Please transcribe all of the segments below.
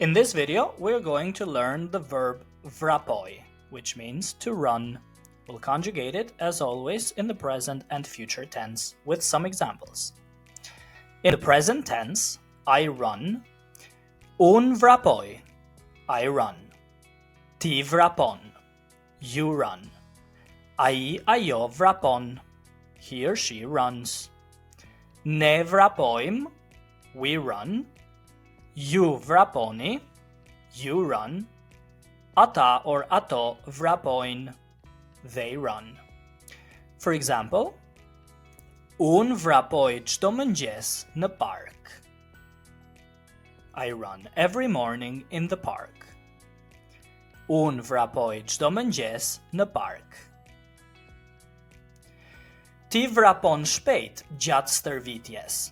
In this video, we're going to learn the verb vrapoj, which means to run. We'll conjugate it, as always, in the present and future tense with some examples. In the present tense, I run. Un vrapoj, I run. Ti vrapon, you run. Ai ajo vrapon, he or she runs. Ne vrapojm, we run. Ju vraponi, you run. Ata or ato vrapojn, they run. For example, un vrapoj çdo mëngjes në park. I run every morning in the park. Un vrapoj çdo mëngjes në park. Ti vrapon shpejt gjatë stërvitjes.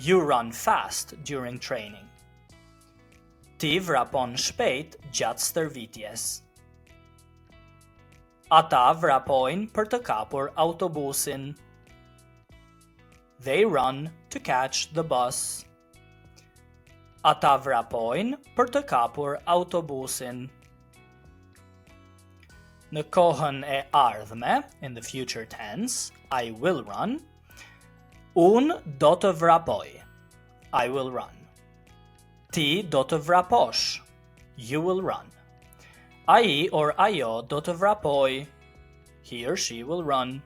You run fast during training. Ti vrapon shpejt gjatë stërvitjes. Ata vrapojnë për të kapur autobusin. They run to catch the bus. Ata vrapojnë për të kapur autobusin. Në kohën e ardhme, in the future tense, I will run. Un do të vrapoj. I will run. Ti do të vraposh. You will run. Ai or ajo do të vrapoj. He or she will run.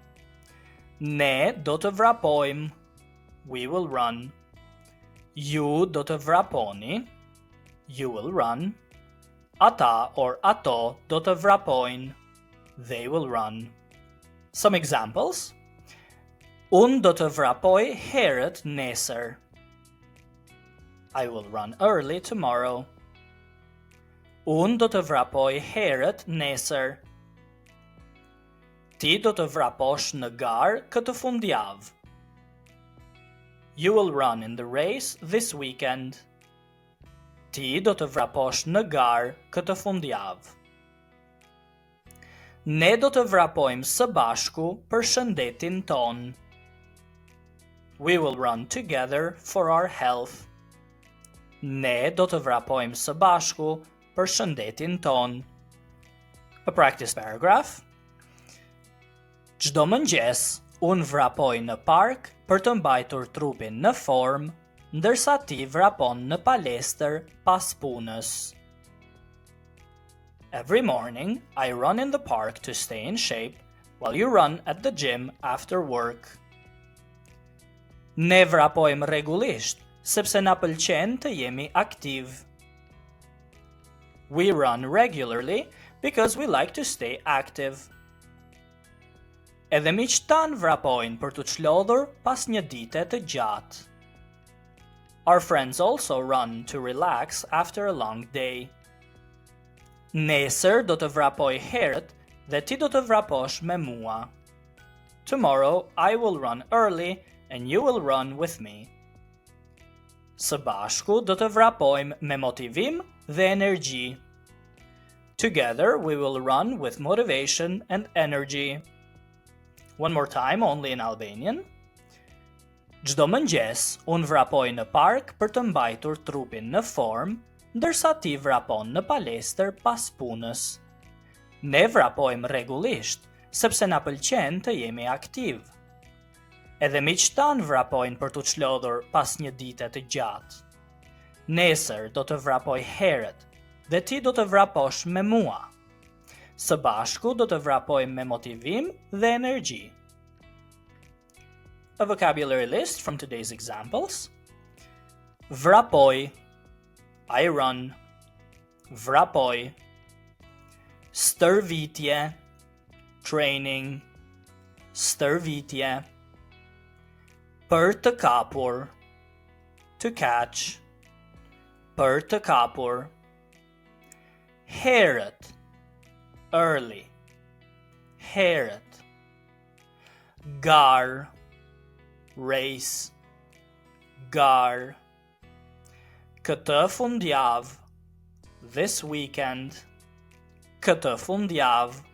Ne do të vrapojmë. We will run. Ju do të vraponi. You will run. Ata or ato do të vrapojnë. They will run. Some examples. Un do të vrapoj herët nesër. I will run early tomorrow. Un do të vrapoj herët nesër. Ti do të vraposh në garë këtë fundjavë. You will run in the race this weekend. Ti do të vraposh në garë këtë fundjavë. Ne do të vrapojmë së bashku për shëndetin ton. We will run together for our health. Ne do të vrapojmë së bashku për shëndetin ton. A practice paragraph. Çdo mëngjes, unë vrapoj në park për të mbajtur trupin në formë, ndërsa ti vrapon në palestër pas punës. Every morning, I run in the park to stay in shape, while you run at the gym after work. Ne vrapojmë rregullisht, sepse na pëlqen të jemi aktiv. We run regularly because we like to stay active. Edhe miqtë tanë vrapojnë për të çlodhur pas një dite të gjatë. Our friends also run to relax after a long day. Nesër do të vrapoj herët dhe ti do të vraposh me mua. Tomorrow I will run early and you will run with me. Së bashku do të vrapojmë me motivim dhe energji. Together we will run with motivation and energy. One more time, only in Albanian. Çdo mëngjes, unë vrapoj në park për të mbajtur trupin në formë, ndërsa ti vrapon në palestër pas punës. Ne vrapojmë rregullisht, sepse na pëlqen të jemi aktiv. Edhe miqtë tanë vrapojnë për të çlodhur pas një dite të gjatë. Nesër do të vrapoj herët dhe ti do të vraposh me mua. Së bashku do të vrapojmë me motivim dhe energji. A vocabulary list from today's examples. Vrapoj, I run. Vrapoj. Stërvitje, training. Stërvitje. Për të kapur, to catch. Për të kapur. Herët, early. Herët. Gar, race. Gar. Këtë fundjavë, this weekend. Këtë fundjavë.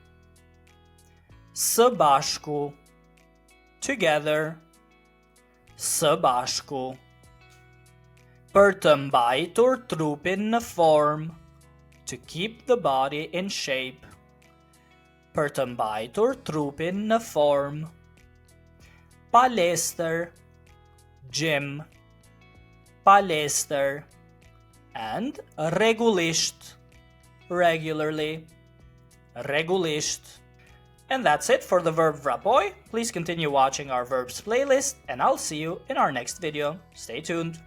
Së bashku, together. Së bashku. Për të mbajtur trupin në form. To keep the body in shape. Për të mbajtur trupin në form. Palestër, gym, palestër, and rregullisht, regularly, rregullisht. And that's it for the verb vrapoj. Please continue watching our verbs playlist, and I'll see you in our next video. Stay tuned.